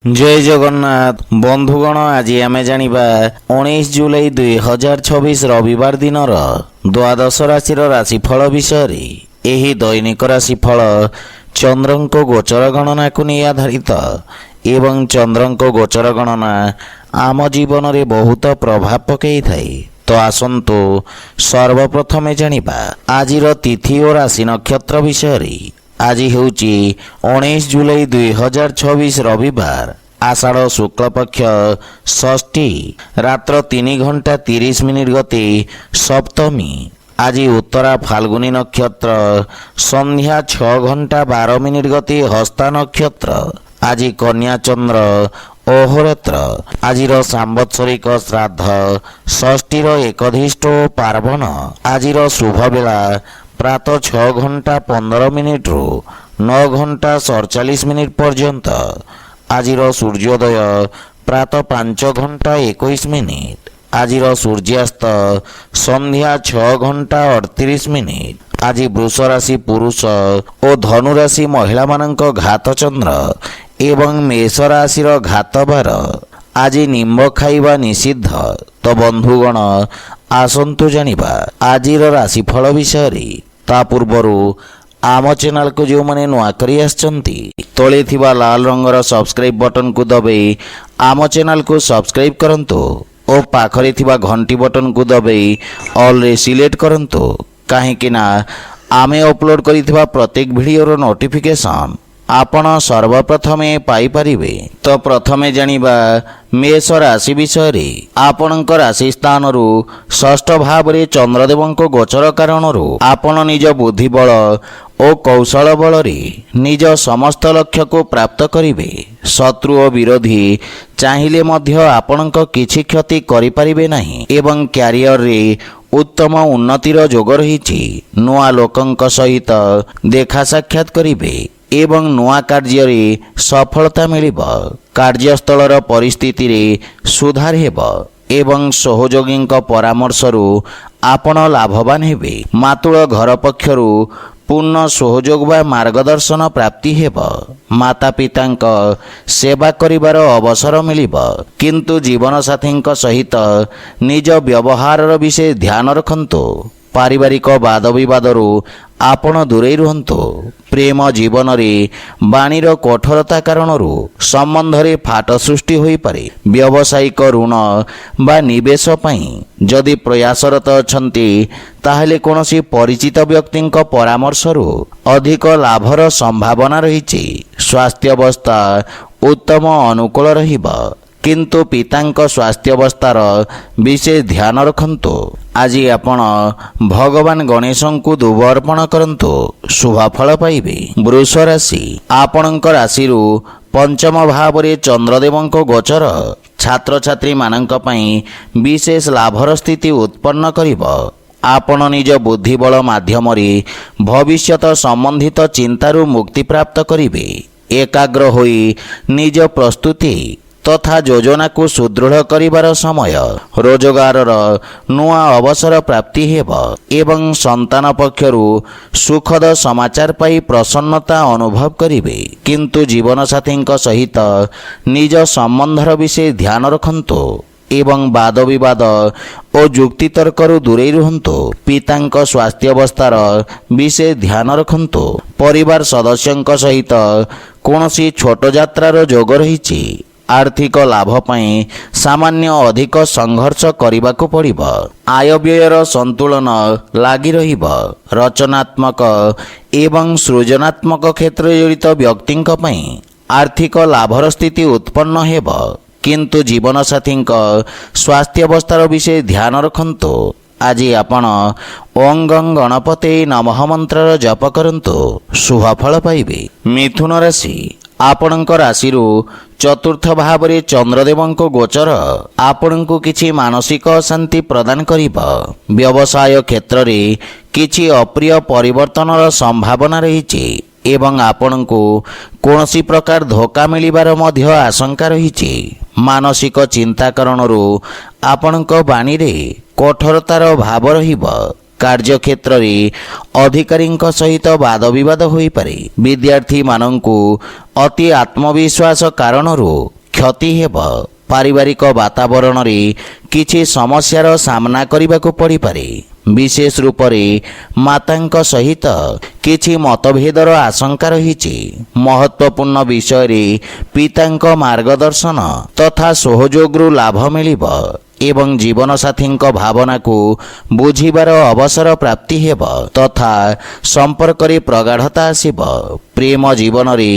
जय जगन्नाथ बंधुगण आज आम जानिबा 19 जुलाई 2026 रविवार दिनर द्वादश राशि राशिफल विषय एही दैनिक राशिफल चंद्रंक गोचर गणना को नहीं आधारित एवं चंद्रंक गोचर गणना आम जीवन में बहुत प्रभाव पकई थाए। तो आसंतु सर्वप्रथमे जानिबा आजिर तिथि और राशि नक्षत्र विषय। आज हेउची 19 जुलाई 2026 रविवार आषाढ़ शुक्ल पक्ष षष्ठी रात्र 3 घंटा 30 मिनिट गति सप्तमी। आज उत्तरा फाल्गुनी नक्षत्र संध्या 6 घंटा 12 मिनिट गति हस्ता नक्षत्र। आज कन्या चंद्र अहोरात्र। आजिर सांवत्सरिक श्राद्ध षष्ठीर एकधिष्ट पार्वण। आजिर शुभ बेला प्रातः 6 घंटा 15 मिनिट रु 9 घंटा 47 मिनिट पर्यंत। आजिर सूर्योदय प्रातः 5 घंटा 21 मिनिट। आजिर सूर्यास्त संध्या 6 घंटा 38 मिनिट। आज वृष राशि पुरुष और धनु राशि महिला मानक घात चंद्र एवं मेष राशि घात बार। आज निम्ब खाइबा निषिद्ध। तो बंधुगण आसंतु जानिबा आजिर राशिफल विषय। ता पूर्वरु आम चैनल को जो मैंने नुआ करी आछंती तले थिबा लाल रंगर सब्सक्राइब बटन को दबाई आम चैनल को सब्सक्राइब करंतु और पाखरे थिबा घंटी बटन को दबाई ऑल रे सिलेक्ट करंतु काहेकि ना आमे अपलोड करिथिबा प्रत्येक वीडियोर नोटिफिकेशन आपण सर्वप्रथमे पाई परिबे। तो प्रथमे जानिबा मेष राशि विषय। आपणक राशि स्थान षष्ठ भाव रे चंद्रदेवंक गोचर कारण आपण निज बुद्धिबल और कौशल बल निज समस्त लक्ष्य को प्राप्त करिवे। शत्रु और विरोधी चाहिले मध्य आपणक किछि क्षति करि परिबे नाही एवं क्यारियर रे उत्तम उन्नतिर जोग रहिछि। नुआ लोकंक सहित देखा साक्षात करिवे एवं नुआ कार्य रे सफलता मिलिब। कार्यस्थलर परिस्थिति रे सुधार हेब एवं सहयोगी परामर्शरु आपण लाभवान हेबे। मातुल घर पक्षरु पूर्ण सहयोग व मार्गदर्शन प्राप्ति हेब। माता पितांक सेवा करिबार अवसर मिलिब किंतु जीवन साथी सहित निज व्यवहार विषय ध्यान रखंतु। पारिवारिक वाद विवादरू आपण दूरे रुहंतु। प्रेम जीवन रे बाणीर कठोरता कारण संबंध रे फाट सृष्टि होई पारे। व्यावसायिक ऋण बा निवेश पई जदि प्रयासरत अछंती ताहेले कोनोसी परिचित व्यक्तिंक परामर्शरू अधिक लाभर संभावना रहिछि। स्वास्थ्य अवस्था उत्तम अनुकूल रहिब किंतु पितांक स्वास्थ्य अवस्थार विशेष ध्यान रखंतु। आज आपण भगवान गणेश को दुब अर्पण करंतु शुभफल पाइबे। वृष राशि आपणक राशि पंचम भाव रे चंद्रदेवंक गोचर छात्र छात्री मानक पई विशेष लाभर स्थिति उत्पन्न करिब। आपण निज बुद्धिबल माध्यम रे भविष्यत संबंधित चिंतारू मुक्ति प्राप्त करिवे। एकाग्र होई निज प्रस्तुति तथा योजना को सुदृढ़ करिबार समय। रोजगारर नुआ अवसर प्राप्ति हेब एवं संतान पक्षरु सुखद समाचार पाई प्रसन्नता अनुभव करिवे किंतु जीवन साथी सहित निज संबंधर विषय ध्यान रखंतु एवं वाद विवाद और युक्ति तर्करु दूरे रुहंतु। पितांक स्वास्थ्य अवस्थार विषय ध्यान रखंतु। परिवार सदस्यंक सहित कोनोसी छोट यात्रार जोग रहिछि। आर्थिक लाभ पई सामान्य अधिक संघर्ष करने को पड़िब। आय व्ययर संतुलन लागी रहिब। रचनात्मक एवं सृजनात्मक क्षेत्र जड़ित व्यक्तिंक पई आर्थिक लाभर स्थिति उत्पन्न हेब किंतु जीवन साथी स्वास्थ्य अवस्थार विषय ध्यान रखंतु। आज आपण ओं गं गणपते नमः मंत्र जप करंतु शुभफल पाइबे। मिथुन राशि आपणक राशि चतुर्थ भाव रे चंद्रदेवंक गोचर आपण को किछि मानसिक अशांति प्रदान करिब। व्यवसाय क्षेत्र रे किछि अप्रिय परिवर्तनर संभावना रहिछि एवं आपण को कोनोसी प्रकार धोखा मिलिबार मध्य आशंका रहिछि। मानसिक चिंता कारणरू आपणक बाणी रे कठोरतार भाव रहिब କାର୍ଯ୍ୟକ୍ଷେତ୍ରରେ ଅଧିକାରୀଙ୍କ ସହିତ ବାଦ ବିବାଦ ହୋଇପାରେ। ବିଦ୍ୟାର୍ଥୀମାନଙ୍କୁ ଅତି ଆତ୍ମବିଶ୍ୱାସ କାରଣରୁ କ୍ଷତି ହେବ। ପାରିବାରିକ ବାତାବରଣରେ କିଛି ସମସ୍ୟାର ସାମ୍ନା କରିବାକୁ ପଡ଼ିପାରେ। ବିଶେଷ ରୂପରେ ମାତାଙ୍କ ସହିତ କିଛି ମତଭେଦର ଆଶଙ୍କା ରହିଛି। ମହତ୍ତ୍ୱପୂର୍ଣ୍ଣ ବିଷୟରେ ପିତାଙ୍କ ମାର୍ଗଦର୍ଶନ ତଥା ସହଯୋଗରୁ ଲାଭ ମିଳିବ ଏବଂ ଜୀବନସାଥୀଙ୍କ ଭାବନାକୁ ବୁଝିବାର ଅବସର ପ୍ରାପ୍ତି ହେବ ତଥା ସମ୍ପର୍କରେ ପ୍ରଗାଢ଼ତା ଆସିବ। ପ୍ରେମ ଜୀବନରେ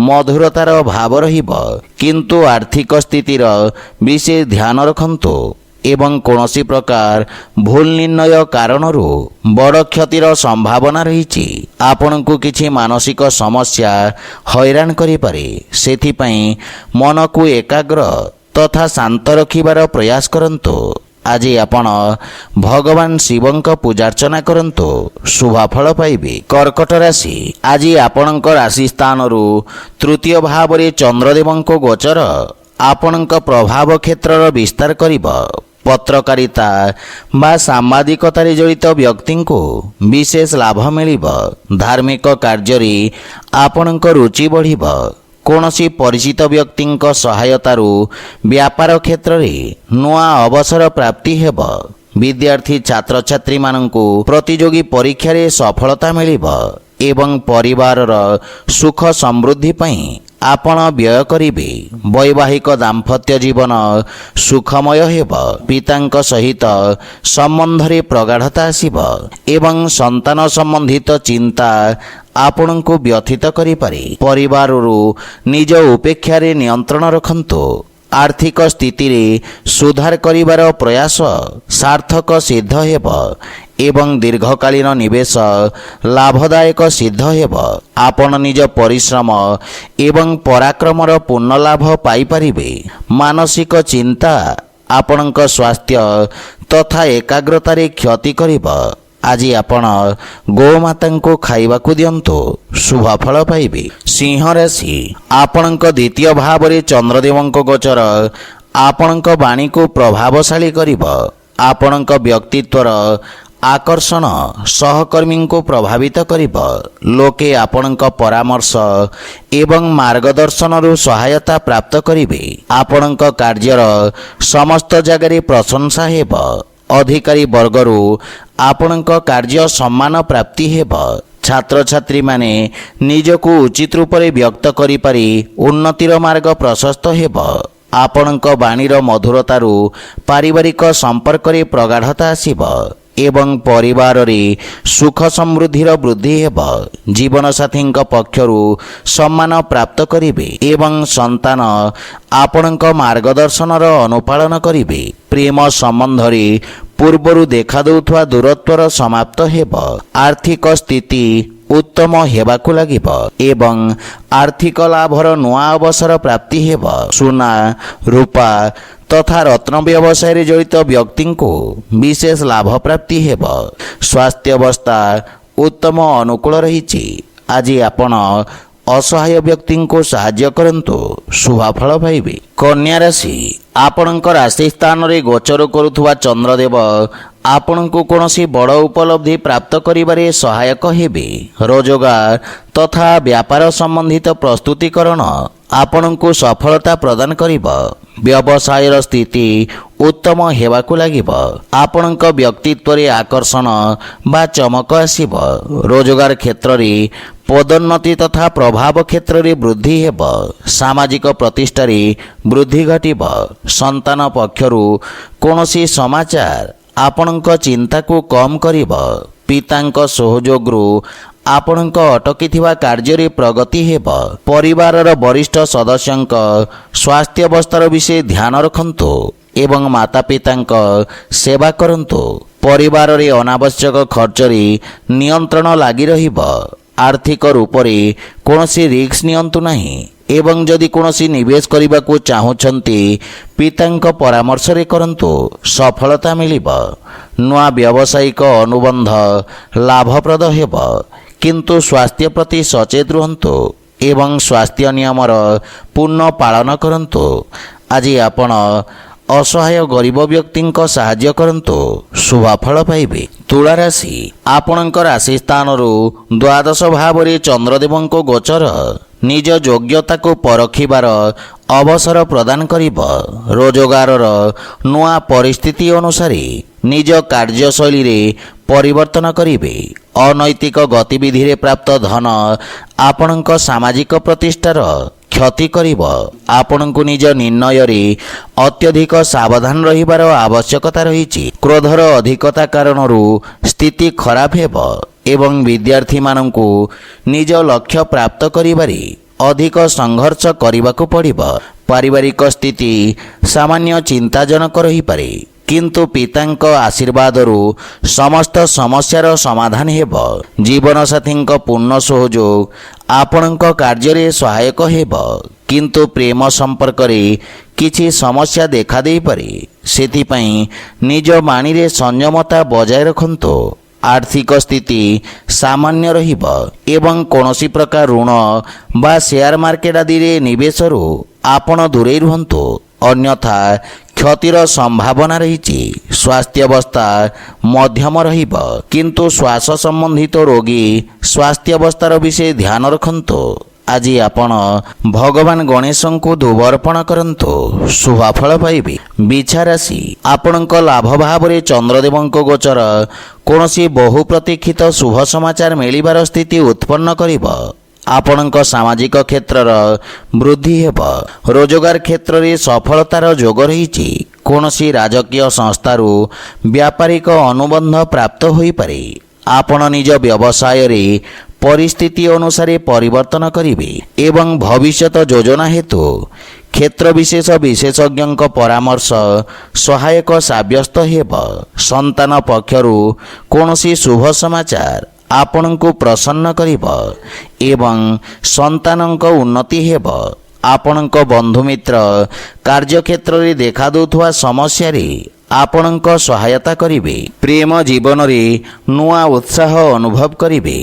ମଧୁରତାର ଭାବ ରହିବ, କିନ୍ତୁ ଆର୍ଥିକ ସ୍ଥିତିର ବିଶେଷ ଧ୍ୟାନ ରଖନ୍ତୁ ଏବଂ କୌଣସି ପ୍ରକାର ଭୁଲ ନିର୍ଣ୍ଣୟ କାରଣରୁ ବଡ଼ କ୍ଷତିର ସମ୍ଭାବନା ରହିଛି। ଆପଣଙ୍କୁ କିଛି ମାନସିକ ସମସ୍ୟା ହଇରାଣ କରିପାରେ। ସେଥିପାଇଁ ମନକୁ ଏକାଗ୍ର ତଥା ଶାନ୍ତ ରଖିବାର ପ୍ରୟାସ କରନ୍ତୁ। ଆଜି ଆପଣ ଭଗବାନ ଶିବଙ୍କ ପୂଜାର୍ଚ୍ଚନା କରନ୍ତୁ, ଶୁଭଫଳ ପାଇବେ। କର୍କଟ ରାଶି, ଆଜି ଆପଣଙ୍କ ରାଶି ସ୍ଥାନରୁ ତୃତୀୟ ଭାବରେ ଚନ୍ଦ୍ରଦେବଙ୍କ ଗୋଚର ଆପଣଙ୍କ ପ୍ରଭାବ କ୍ଷେତ୍ରର ବିସ୍ତାର କରିବ। ପତ୍ରକାରିତା ବା ସାମ୍ବାଦିକତାରେ ଜଡ଼ିତ ବ୍ୟକ୍ତିଙ୍କୁ ବିଶେଷ ଲାଭ ମିଳିବ। ଧାର୍ମିକ କାର୍ଯ୍ୟରେ ଆପଣଙ୍କ ରୁଚି ବଢ଼ିବ। କୌଣସି ପରିଚିତ ବ୍ୟକ୍ତିଙ୍କ ସହାୟତାରୁ ବ୍ୟାପାର କ୍ଷେତ୍ରରେ ନୂଆ ଅବସର ପ୍ରାପ୍ତି ହେବ। ବିଦ୍ୟାର୍ଥୀ ଛାତ୍ରଛାତ୍ରୀମାନଙ୍କୁ ପ୍ରତିଯୋଗୀ ପରୀକ୍ଷାରେ ସଫଳତା ମିଳିବ ଏବଂ ପରିବାରର ସୁଖ ସମୃଦ୍ଧି ପାଇଁ ଆପଣ ବ୍ୟୟ କରିବେ। ବୈବାହିକ ଦାମ୍ପତ୍ୟ ଜୀବନ ସୁଖମୟ ହେବ। ପିତାଙ୍କ ସହିତ ସମ୍ବନ୍ଧରେ ପ୍ରଗାଢ଼ତା ଆସିବ ଏବଂ ସନ୍ତାନ ସମ୍ବନ୍ଧିତ ଚିନ୍ତା ଆପଣଙ୍କୁ ବ୍ୟଥିତ କରିପାରେ। ପରିବାରରୁ ନିଜ ଉପେକ୍ଷାରେ ନିୟନ୍ତ୍ରଣ ରଖନ୍ତୁ। ଆର୍ଥିକ ସ୍ଥିତିରେ ସୁଧାର କରିବାର ପ୍ରୟାସ ସାର୍ଥକ ସିଦ୍ଧ ହେବ ଏବଂ ଦୀର୍ଘକାଳୀନ ନିବେଶ ଲାଭଦାୟକ ସିଦ୍ଧ ହେବ। ଆପଣ ନିଜ ପରିଶ୍ରମ ଏବଂ ପରାକ୍ରମର ପୂର୍ଣ୍ଣ ଲାଭ ପାଇପାରିବେ। ମାନସିକ ଚିନ୍ତା ଆପଣଙ୍କ ସ୍ୱାସ୍ଥ୍ୟ ତଥା ଏକାଗ୍ରତାରେ କ୍ଷତି କରିବ। ଆଜି ଆପଣ ଗୋମାତାଙ୍କୁ ଖାଇବାକୁ ଦିଅନ୍ତୁ, ଶୁଭଫଳ ପାଇବେ। ସିଂହ ରାଶି, ଆପଣଙ୍କ ଦ୍ୱିତୀୟ ଭାବରେ ଚନ୍ଦ୍ରଦେବଙ୍କ ଗୋଚର ଆପଣଙ୍କ ବାଣୀକୁ ପ୍ରଭାବଶାଳୀ କରିବ। ଆପଣଙ୍କ ବ୍ୟକ୍ତିତ୍ୱର ଆକର୍ଷଣ ସହକର୍ମୀଙ୍କୁ ପ୍ରଭାବିତ କରିବ। ଲୋକେ ଆପଣଙ୍କ ପରାମର୍ଶ ଏବଂ ମାର୍ଗଦର୍ଶନରୁ ସହାୟତା ପ୍ରାପ୍ତ କରିବେ। ଆପଣଙ୍କ କାର୍ଯ୍ୟର ସମସ୍ତ ଜାଗାରେ ପ୍ରଶଂସା ହେବ। ଅଧିକାରୀ ବର୍ଗରୁ ଆପଣଙ୍କ କାର୍ଯ୍ୟ ସମ୍ମାନ ପ୍ରାପ୍ତି ହେବ। ଛାତ୍ରଛାତ୍ରୀମାନେ ନିଜକୁ ଉଚିତ ରୂପରେ ବ୍ୟକ୍ତ କରିପାରି ଉନ୍ନତିର ମାର୍ଗ ପ୍ରଶସ୍ତ ହେବ। ଆପଣଙ୍କ ବାଣୀର ମଧୁରତାରୁ ପାରିବାରିକ ସମ୍ପର୍କରେ ପ୍ରଗାଢ଼ତା ଆସିବ ଏବଂ ପରିବାରରେ ସୁଖ ସମୃଦ୍ଧିର ବୃଦ୍ଧି ହେବ। ଜୀବନସାଥୀଙ୍କ ପକ୍ଷରୁ ସମ୍ମାନ ପ୍ରାପ୍ତ କରିବେ ଏବଂ ସନ୍ତାନ ଆପଣଙ୍କ ମାର୍ଗଦର୍ଶନର ଅନୁପାଳନ କରିବେ। ପ୍ରେମ ସମ୍ବନ୍ଧରେ ପୂର୍ବରୁ ଦେଖାଦେଉଥିବା ଦୂରତ୍ୱର ସମାପ୍ତ ହେବ। ଆର୍ଥିକ ସ୍ଥିତି ଉତ୍ତମ ହେବାକୁ ଲାଗିବ ଏବଂ ଆର୍ଥିକ ଲାଭର ନୂଆ ଅବସର ପ୍ରାପ୍ତି ହେବ। ସୁନା, ରୂପା ତଥା ରତ୍ନ ବ୍ୟବସାୟରେ ଜଡ଼ିତ ବ୍ୟକ୍ତିଙ୍କୁ ବିଶେଷ ଲାଭ ପ୍ରାପ୍ତି ହେବ। ସ୍ୱାସ୍ଥ୍ୟାବସ୍ଥା ଉତ୍ତମ ଅନୁକୂଳ ରହିଛି। ଆଜି ଆପଣ ଅସହାୟ ବ୍ୟକ୍ତିଙ୍କୁ ସାହାଯ୍ୟ କରନ୍ତୁ, ଶୁଭଫଳ ପାଇବେ। କନ୍ୟା ରାଶି, ଆପଣଙ୍କ ରାଶି ସ୍ଥାନରେ ଗୋଚର କରୁଥିବା ଚନ୍ଦ୍ରଦେବ ଆପଣଙ୍କୁ କୌଣସି ବଡ଼ ଉପଲବ୍ଧି ପ୍ରାପ୍ତ କରିବାରେ ସହାୟକ ହେବେ। ରୋଜଗାର ତଥା ବ୍ୟାପାର ସମ୍ବନ୍ଧିତ ପ୍ରସ୍ତୁତିକରଣ ଆପଣଙ୍କୁ ସଫଳତା ପ୍ରଦାନ କରିବ। ବ୍ୟବସାୟର ସ୍ଥିତି ଉତ୍ତମ ହେବାକୁ ଲାଗିବ। ଆପଣଙ୍କ ବ୍ୟକ୍ତିତ୍ୱରେ ଆକର୍ଷଣ ବା ଚମକ ଆସିବ। ରୋଜଗାର କ୍ଷେତ୍ରରେ ପଦୋନ୍ନତି ତଥା ପ୍ରଭାବ କ୍ଷେତ୍ରରେ ବୃଦ୍ଧି ହେବ। ସାମାଜିକ ପ୍ରତିଷ୍ଠାରେ ବୃଦ୍ଧି ଘଟିବ। ସନ୍ତାନ ପକ୍ଷରୁ କୌଣସି ସମାଚାର ଆପଣଙ୍କ ଚିନ୍ତାକୁ କମ୍ କରିବ। ପିତାଙ୍କ ସହଯୋଗରୁ ଆପଣଙ୍କ ଅଟକିଥିବା କାର୍ଯ୍ୟରେ ପ୍ରଗତି ହେବ। ପରିବାରର ବରିଷ୍ଠ ସଦସ୍ୟଙ୍କ ସ୍ୱାସ୍ଥ୍ୟାବସ୍ଥାର ବିଷୟ ଧ୍ୟାନ ରଖନ୍ତୁ ଏବଂ ମାତାପିତାଙ୍କ ସେବା କରନ୍ତୁ। ପରିବାରରେ ଅନାବଶ୍ୟକ ଖର୍ଚ୍ଚରେ ନିୟନ୍ତ୍ରଣ ଲାଗି ରହିବ। ଆର୍ଥିକ ରୂପରେ କୌଣସି ରିସ୍କ ନିଅନ୍ତୁ ନାହିଁ ଏବଂ ଯଦି କୌଣସି ନିବେଶ କରିବାକୁ ଚାହୁଁଛନ୍ତି ପିତାଙ୍କ ପରାମର୍ଶରେ କରନ୍ତୁ, ସଫଳତା ମିଳିବ। ନୂଆ ବ୍ୟବସାୟିକ ଅନୁବନ୍ଧ ଲାଭପ୍ରଦ ହେବ, କିନ୍ତୁ ସ୍ୱାସ୍ଥ୍ୟ ପ୍ରତି ସଚେତ ରୁହନ୍ତୁ ଏବଂ ସ୍ୱାସ୍ଥ୍ୟ ନିୟମର ପୂର୍ଣ୍ଣ ପାଳନ କରନ୍ତୁ। ଆଜି ଆପଣ ଅସହାୟ ଗରିବ ବ୍ୟକ୍ତିଙ୍କ ସାହାଯ୍ୟ କରନ୍ତୁ, ଶୁଭଫଳ ପାଇବେ। ତୁଳା ରାଶି, ଆପଣଙ୍କ ରାଶି ସ୍ଥାନରୁ ଦ୍ୱାଦଶ ଭାବରେ ଚନ୍ଦ୍ରଦେବଙ୍କ ଗୋଚର ନିଜ ଯୋଗ୍ୟତାକୁ ପରଖିବାର ଅବସର ପ୍ରଦାନ କରିବ। ରୋଜଗାରର ନୂଆ ପରିସ୍ଥିତି ଅନୁସାରେ ନିଜ କାର୍ଯ୍ୟଶୈଳୀରେ ପରିବର୍ତ୍ତନ କରିବେ। ଅନୈତିକ ଗତିବିଧିରେ ପ୍ରାପ୍ତ ଧନ ଆପଣଙ୍କ ସାମାଜିକ ପ୍ରତିଷ୍ଠାର କ୍ଷତି କରିବ। ଆପଣଙ୍କୁ ନିଜ ନିର୍ଣ୍ଣୟରେ ଅତ୍ୟଧିକ ସାବଧାନ ରହିବାର ଆବଶ୍ୟକତା ରହିଛି। କ୍ରୋଧର ଅଧିକତା କାରଣରୁ ସ୍ଥିତି ଖରାପ ହେବ ଏବଂ ବିଦ୍ୟାର୍ଥୀମାନଙ୍କୁ ନିଜ ଲକ୍ଷ୍ୟ ପ୍ରାପ୍ତ କରିବାରେ ଅଧିକ ସଂଘର୍ଷ କରିବାକୁ ପଡ଼ିବ। ପାରିବାରିକ ସ୍ଥିତି ସାମାନ୍ୟ ଚିନ୍ତାଜନକ ରହିପାରେ, କିନ୍ତୁ ପିତାଙ୍କ ଆଶୀର୍ବାଦରୁ ସମସ୍ତ ସମସ୍ୟାର ସମାଧାନ ହେବ। ଜୀବନସାଥୀଙ୍କ ପୂର୍ଣ୍ଣ ସହଯୋଗ ଆପଣଙ୍କ କାର୍ଯ୍ୟରେ ସହାୟକ ହେବ, କିନ୍ତୁ ପ୍ରେମ ସମ୍ପର୍କରେ କିଛି ସମସ୍ୟା ଦେଖାଦେଇପାରେ। ସେଥିପାଇଁ ନିଜ ବାଣୀରେ ସଂଯମତା ବଜାୟ ରଖନ୍ତୁ। ଆର୍ଥିକ ସ୍ଥିତି ସାମାନ୍ୟ ରହିବ ଏବଂ କୌଣସି ପ୍ରକାର ଋଣ ବା ସେୟାର ମାର୍କେଟ ଆଦିରେ ନିବେଶରୁ ଆପଣ ଦୂରେଇ ରୁହନ୍ତୁ, ଅନ୍ୟଥା କ୍ଷତିର ସମ୍ଭାବନା ରହିଛି। ସ୍ୱାସ୍ଥ୍ୟାବସ୍ଥା ମଧ୍ୟମ ରହିବ, କିନ୍ତୁ ଶ୍ୱାସ ସମ୍ବନ୍ଧିତ ରୋଗୀ ସ୍ୱାସ୍ଥ୍ୟାବସ୍ଥାର ବିଷୟ ଧ୍ୟାନ ରଖନ୍ତୁ। ଆଜି ଆପଣ ଭଗବାନ ଗଣେଶଙ୍କୁ ଧୂପ ଅର୍ପଣ କରନ୍ତୁ, ଶୁଭଫଳ ପାଇବେ। ବିଛା ରାଶି, ଆପଣଙ୍କ ଲାଭ ଭାବରେ ଚନ୍ଦ୍ରଦେବଙ୍କ ଗୋଚର କୌଣସି ବହୁ ପ୍ରତୀକ୍ଷିତ ଶୁଭ ସମାଚାର ମିଳିବାର ସ୍ଥିତି ଉତ୍ପନ୍ନ କରିବ। ଆପଣଙ୍କ ସାମାଜିକ କ୍ଷେତ୍ରର ବୃଦ୍ଧି ହେବ। ରୋଜଗାର କ୍ଷେତ୍ରରେ ସଫଳତାର ଯୋଗ ରହିଛି। କୌଣସି ରାଜକୀୟ ସଂସ୍ଥାରୁ ବ୍ୟାପାରିକ ଅନୁବନ୍ଧ ପ୍ରାପ୍ତ ହୋଇପାରେ। ଆପଣ ନିଜ ବ୍ୟବସାୟରେ ପରିସ୍ଥିତି ଅନୁସାରେ ପରିବର୍ତ୍ତନ କରିବେ ଏବଂ ଭବିଷ୍ୟତ ଯୋଜନା ହେତୁ କ୍ଷେତ୍ର ବିଶେଷ ବିଶେଷଜ୍ଞଙ୍କ ପରାମର୍ଶ ସହାୟକ ସାବ୍ୟସ୍ତ ହେବ। ସନ୍ତାନ ପକ୍ଷରୁ କୌଣସି ଶୁଭ ସମାଚାର ଆପଣଙ୍କୁ ପ୍ରସନ୍ନ କରିବ ଏବଂ ସନ୍ତାନଙ୍କ ଉନ୍ନତି ହେବ। ଆପଣଙ୍କ ବନ୍ଧୁମିତ୍ର କାର୍ଯ୍ୟକ୍ଷେତ୍ରରେ ଦେଖାଦେଉଥିବା ସମସ୍ୟାରେ ଆପଣଙ୍କ ସହାୟତା କରିବେ। ପ୍ରେମ ଜୀବନରେ ନୂଆ ଉତ୍ସାହ ଅନୁଭବ କରିବେ।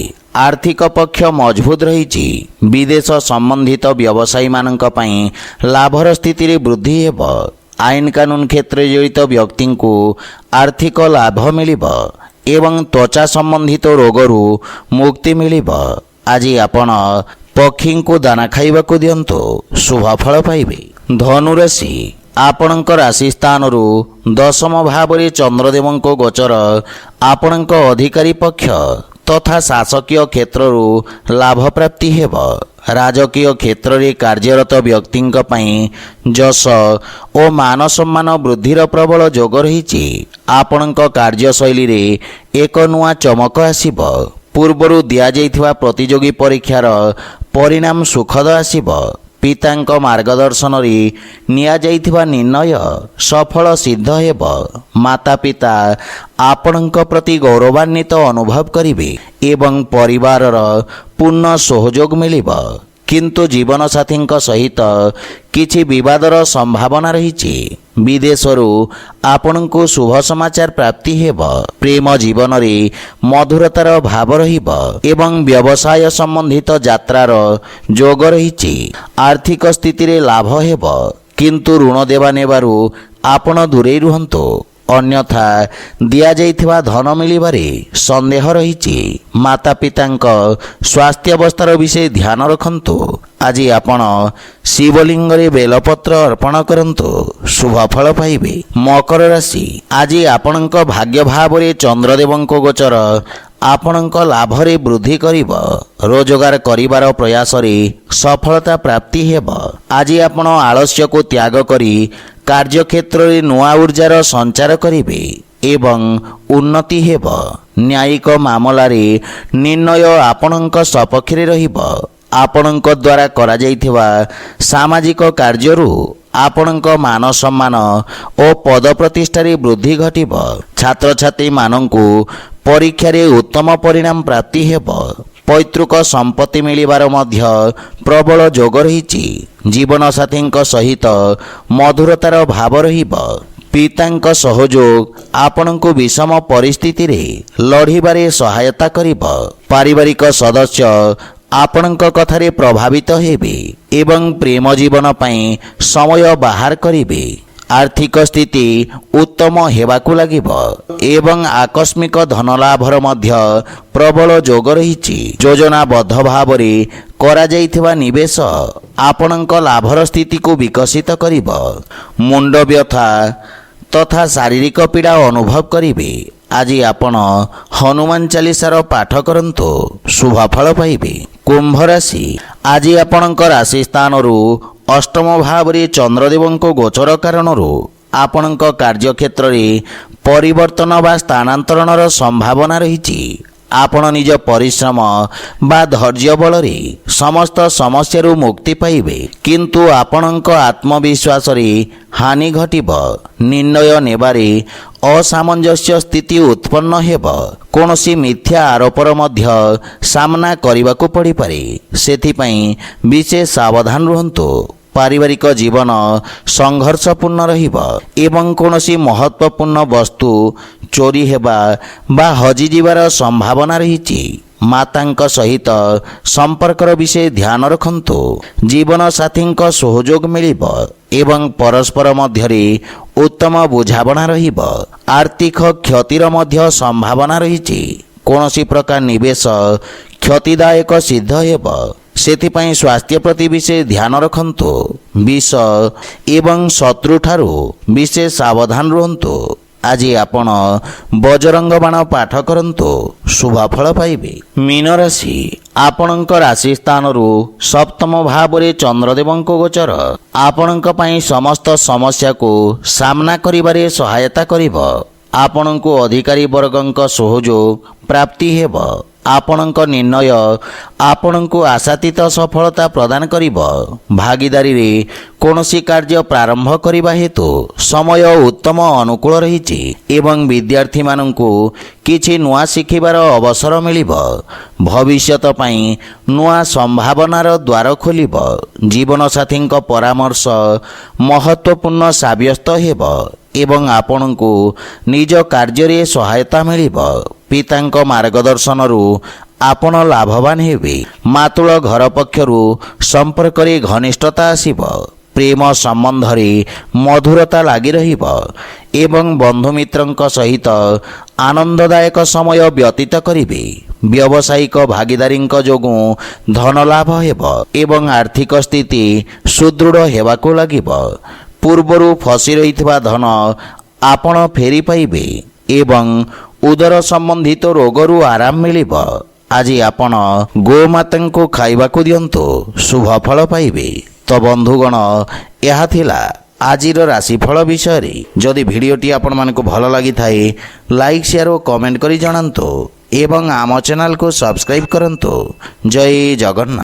ଆର୍ଥିକ ପକ୍ଷ ମଜବୁତ ରହିଛି। ବିଦେଶ ସମ୍ବନ୍ଧିତ ବ୍ୟବସାୟୀମାନଙ୍କ ପାଇଁ ଲାଭର ସ୍ଥିତିରେ ବୃଦ୍ଧି ହେବ। ଆଇନ କାନୁନ କ୍ଷେତ୍ରରେ ଜଡ଼ିତ ବ୍ୟକ୍ତିଙ୍କୁ ଆର୍ଥିକ ଲାଭ ମିଳିବ ଏବଂ ତ୍ୱଚା ସମ୍ବନ୍ଧିତ ରୋଗରୁ ମୁକ୍ତି ମିଳିବ। ଆଜି ଆପଣ ପକ୍ଷୀଙ୍କୁ ଦାନା ଖାଇବାକୁ ଦିଅନ୍ତୁ, ଶୁଭଫଳ ପାଇବେ। ଧନୁରାଶି, ଆପଣଙ୍କ ରାଶି ସ୍ଥାନରୁ ଦଶମ ଭାବରେ ଚନ୍ଦ୍ରଦେବଙ୍କ ଗୋଚର ଆପଣଙ୍କ ଅଧିକାରୀ ପକ୍ଷ ତଥା ଶାସକୀୟ କ୍ଷେତ୍ରରୁ ଲାଭ ପ୍ରାପ୍ତି ହେବ। ରାଜକୀୟ କ୍ଷେତ୍ରରେ କାର୍ଯ୍ୟରତ ବ୍ୟକ୍ତିଙ୍କ ପାଇଁ ଯଶ ଓ ମାନ ସମ୍ମାନ ବୃଦ୍ଧିର ପ୍ରବଳ ଯୋଗ ରହିଛି। ଆପଣଙ୍କ କାର୍ଯ୍ୟଶୈଳୀରେ ଏକ ନୂଆ ଚମକ ଆସିବ। ପୂର୍ବରୁ ଦିଆଯାଇଥିବା ପ୍ରତିଯୋଗୀ ପରୀକ୍ଷାର ପରିଣାମ ସୁଖଦ ଆସିବ। ପିତାଙ୍କ ମାର୍ଗଦର୍ଶନରେ ନିଆଯାଇଥିବା ନିର୍ଣ୍ଣୟ ସଫଳ ସିଦ୍ଧ ହେବ। ମାତା ପିତା ଆପଣଙ୍କ ପ୍ରତି ଗୌରବାନ୍ୱିତ ଅନୁଭବ କରିବେ ଏବଂ ପରିବାରର ପୂର୍ଣ୍ଣ ସହଯୋଗ ମିଳିବ। କିନ୍ତୁ ଜୀବନସାଥୀଙ୍କ ସହିତ କିଛି ବିବାଦର ସମ୍ଭାବନା ରହିଛି। ବିଦେଶରୁ ଆପଣଙ୍କୁ ଶୁଭ ସମାଚାର ପ୍ରାପ୍ତି ହେବ। ପ୍ରେମ ଜୀବନରେ ମଧୁରତାର ଭାବ ରହିବ ଏବଂ ବ୍ୟବସାୟ ସମ୍ବନ୍ଧିତ ଯାତ୍ରାର ଯୋଗ ରହିଛି। ଆର୍ଥିକ ସ୍ଥିତିରେ ଲାଭ ହେବ, କିନ୍ତୁ ଋଣ ଦେବା ନେବାରୁ ଆପଣ ଦୂରେଇ ରୁହନ୍ତୁ, ଅନ୍ୟଥା ଦିଆଯାଇଥିବା ଧନ ମିଳିବାରେ ସନ୍ଦେହ ରହିଛି। ମାତା ପିତାଙ୍କ ସ୍ୱାସ୍ଥ୍ୟାବସ୍ଥାର ବିଷୟ ଧ୍ୟାନ ରଖନ୍ତୁ। ଆଜି ଆପଣ ଶିବଲିଙ୍ଗରେ ବେଲପତ୍ର ଅର୍ପଣ କରନ୍ତୁ, ଶୁଭଫଳ ପାଇବେ। ମକର ରାଶି, ଆଜି ଆପଣଙ୍କ ଭାଗ୍ୟ ଭାବରେ ଚନ୍ଦ୍ରଦେବଙ୍କ ଗୋଚର ଆପଣଙ୍କ ଲାଭରେ ବୃଦ୍ଧି କରିବ। ରୋଜଗାର କରିବାର ପ୍ରୟାସରେ ସଫଳତା ପ୍ରାପ୍ତି ହେବ। ଆଜି ଆପଣ ଆଳସ୍ୟକୁ ତ୍ୟାଗ କରି କାର୍ଯ୍ୟକ୍ଷେତ୍ରରେ ନୂଆ ଉର୍ଜାର ସଞ୍ଚାର କରିବେ ଏବଂ ଉନ୍ନତି ହେବ। ନ୍ୟାୟିକ ମାମଲାରେ ନିର୍ଣ୍ଣୟ ଆପଣଙ୍କ ସପକ୍ଷରେ ରହିବ। ଆପଣଙ୍କ ଦ୍ୱାରା କରାଯାଇଥିବା ସାମାଜିକ କାର୍ଯ୍ୟରୁ ଆପଣଙ୍କ ମାନ ସମ୍ମାନ ଓ ପଦ ପ୍ରତିଷ୍ଠାରେ ବୃଦ୍ଧି ଘଟିବ। ଛାତ୍ରଛାତ୍ରୀମାନଙ୍କୁ ପରୀକ୍ଷାରେ ଉତ୍ତମ ପରିଣାମ ପ୍ରାପ୍ତି ହେବ। ପୈତୃକ ସମ୍ପତ୍ତି ମିଳିବାର ମଧ୍ୟ ପ୍ରବଳ ଯୋଗ ରହିଛି। ଜୀବନସାଥୀଙ୍କ ସହିତ ମଧୁରତାର ଭାବ ରହିବ। ପିତାଙ୍କ ସହଯୋଗ ଆପଣଙ୍କୁ ବିଷମ ପରିସ୍ଥିତିରେ ଲଢ଼ିବାରେ ସହାୟତା କରିବ। ପାରିବାରିକ ସଦସ୍ୟ ଆପଣଙ୍କ କଥାରେ ପ୍ରଭାବିତ ହେବେ ଏବଂ ପ୍ରେମ ଜୀବନ ପାଇଁ ସମୟ ବାହାର କରିବେ। ଆର୍ଥିକ ସ୍ଥିତି ଉତ୍ତମ ହେବାକୁ ଲାଗିବ ଏବଂ ଆକସ୍ମିକ ଧନଲାଭର ମଧ୍ୟ ପ୍ରବଳ ଯୋଗ ରହିଛି। ଯୋଜନାବଦ୍ଧ ଭାବରେ କରାଯାଇଥିବା ନିବେଶ ଆପଣଙ୍କ ଲାଭର ସ୍ଥିତିକୁ ବିକଶିତ କରିବ। ମୁଣ୍ଡ ବ୍ୟଥା ତଥା ଶାରୀରିକ ପୀଡ଼ା ଅନୁଭବ କରିବେ। ଆଜି ଆପଣ ହନୁମାନ ଚାଳିଶାର ପାଠ କରନ୍ତୁ, ଶୁଭ ଫଳ ପାଇବେ। କୁମ୍ଭ ରାଶି, ଆଜି ଆପଣଙ୍କ ରାଶି ସ୍ଥାନରୁ ଅଷ୍ଟମ ଭାବରେ ଚନ୍ଦ୍ରଦେବଙ୍କ ଗୋଚର କାରଣରୁ ଆପଣଙ୍କ କାର୍ଯ୍ୟକ୍ଷେତ୍ରରେ ପରିବର୍ତ୍ତନ ବା ସ୍ଥାନାନ୍ତରଣର ସମ୍ଭାବନା ରହିଛି। ଆପଣ ନିଜ ପରିଶ୍ରମ ବା ଧୈର୍ଯ୍ୟ ବଳରେ ସମସ୍ତ ସମସ୍ୟାରୁ ମୁକ୍ତି ପାଇବେ, କିନ୍ତୁ ଆପଣଙ୍କ ଆତ୍ମବିଶ୍ୱାସରେ ହାନି ଘଟିବ। ନିର୍ଣ୍ଣୟ ନେବାରେ ଅସାମଞ୍ଜସ୍ୟ ସ୍ଥିତି ଉତ୍ପନ୍ନ ହେବ। କୌଣସି ମିଥ୍ୟା ଆରୋପର ମଧ୍ୟ ସାମ୍ନା କରିବାକୁ ପଡ଼ିପାରେ, ସେଥିପାଇଁ ବିଶେଷ ସାବଧାନ ରୁହନ୍ତୁ। ପାରିବାରିକ ଜୀବନ ସଂଘର୍ଷପୂର୍ଣ୍ଣ ରହିବ ଏବଂ କୌଣସି ମହତ୍ତ୍ୱପୂର୍ଣ୍ଣ ବସ୍ତୁ ଚୋରି ହେବା ବା ହଜିଯିବାର ସମ୍ଭାବନା ରହିଛି। ମାତାଙ୍କ ସହିତ ସମ୍ପର୍କର ବିଷୟ ଧ୍ୟାନ ରଖନ୍ତୁ। ଜୀବନସାଥୀଙ୍କ ସହଯୋଗ ମିଳିବ ଏବଂ ପରସ୍ପର ମଧ୍ୟରେ ଉତ୍ତମ ବୁଝାମଣା ରହିବ। ଆର୍ଥିକ କ୍ଷତିର ମଧ୍ୟ ସମ୍ଭାବନା ରହିଛି। କୌଣସି ପ୍ରକାର ନିବେଶ କ୍ଷତିଦାୟକ ସିଦ୍ଧ ହେବ, ସେଥିପାଇଁ ସ୍ୱାସ୍ଥ୍ୟ ପ୍ରତି ବିଶେଷ ଧ୍ୟାନ ରଖନ୍ତୁ। ବିଷ ଏବଂ ଶତ୍ରୁଠାରୁ ବିଶେଷ ସାବଧାନ ରୁହନ୍ତୁ। ଆଜି ଆପଣ ବଜରଙ୍ଗ ବାଣ ପାଠ କରନ୍ତୁ, ଶୁଭ ଫଳ ପାଇବେ। ମୀନ ରାଶି, ଆପଣଙ୍କ ରାଶି ସ୍ଥାନରୁ ସପ୍ତମ ଭାବରେ ଚନ୍ଦ୍ରଦେବଙ୍କ ଗୋଚର ଆପଣଙ୍କ ପାଇଁ ସମସ୍ତ ସମସ୍ୟାକୁ ସାମ୍ନା କରିବାରେ ସହାୟତା କରିବ। ଆପଣଙ୍କୁ ଅଧିକାରୀ ବର୍ଗଙ୍କ ସହଯୋଗ ପ୍ରାପ୍ତି ହେବ। ଆପଣଙ୍କ ନିର୍ଣ୍ଣୟ ଆପଣଙ୍କୁ ଆଶାତୀତ ସଫଳତା ପ୍ରଦାନ କରିବ। ଭାଗିଦାରୀରେ କୌଣସି କାର୍ଯ୍ୟ ପ୍ରାରମ୍ଭ କରିବା ହେତୁ ସମୟ ଉତ୍ତମ ଅନୁକୂଳ ରହିଛି ଏବଂ ବିଦ୍ୟାର୍ଥୀମାନଙ୍କୁ କିଛି ନୂଆ ଶିଖିବାର ଅବସର ମିଳିବ। ଭବିଷ୍ୟତ ପାଇଁ ନୂଆ ସମ୍ଭାବନାର ଦ୍ୱାର ଖୋଲିବ। ଜୀବନସାଥୀଙ୍କ ପରାମର୍ଶ ମହତ୍ତ୍ୱପୂର୍ଣ୍ଣ ସାବ୍ୟସ୍ତ ହେବ ଏବଂ ଆପଣଙ୍କୁ ନିଜ କାର୍ଯ୍ୟରେ ସହାୟତା ମିଳିବ। ପିତାଙ୍କ ମାର୍ଗଦର୍ଶନରୁ ଆପଣ ଲାଭବାନ ହେବେ। ମାତୃଳ ଘର ପକ୍ଷରୁ ସମ୍ପର୍କରେ ଘନିଷ୍ଠତା ଆସିବ। ପ୍ରେମ ସମ୍ବନ୍ଧରେ ମଧୁରତା ଲାଗି ରହିବ ଏବଂ ବନ୍ଧୁମିତ୍ରଙ୍କ ସହିତ ଆନନ୍ଦଦାୟକ ସମୟ ବ୍ୟତୀତ କରିବେ। ବ୍ୟବସାୟିକ ଭାଗିଦାରୀଙ୍କ ଯୋଗୁଁ ଧନଲାଭ ହେବ ଏବଂ ଆର୍ଥିକ ସ୍ଥିତି ସୁଦୃଢ଼ ହେବାକୁ ଲାଗିବ। ପୂର୍ବରୁ ଫସି ରହିଥିବା ଧନ ଆପଣ ଫେରି ପାଇବେ ଏବଂ ଉଦର ସମ୍ବନ୍ଧିତ ରୋଗରୁ ଆରାମ ମିଳିବ। ଆଜି ଆପଣ ଗୋମାତାଙ୍କୁ ଖାଇବାକୁ ଦିଅନ୍ତୁ, ଶୁଭ ଫଳ ପାଇବେ। ତ ବନ୍ଧୁଗଣ, ଏହା ଥିଲା ଆଜିର ରାଶିଫଳ ବିଷୟରେ। ଯଦି ଭିଡ଼ିଓଟି ଆପଣମାନଙ୍କୁ ଭଲ ଲାଗିଥାଏ, ଲାଇକ୍ ସେୟାର ଓ କମେଣ୍ଟ କରି ଜଣାନ୍ତୁ ଏବଂ ଆମ ଚ୍ୟାନେଲକୁ ସବସ୍କ୍ରାଇବ୍ କରନ୍ତୁ। ଜୟ ଜଗନ୍ନାଥ।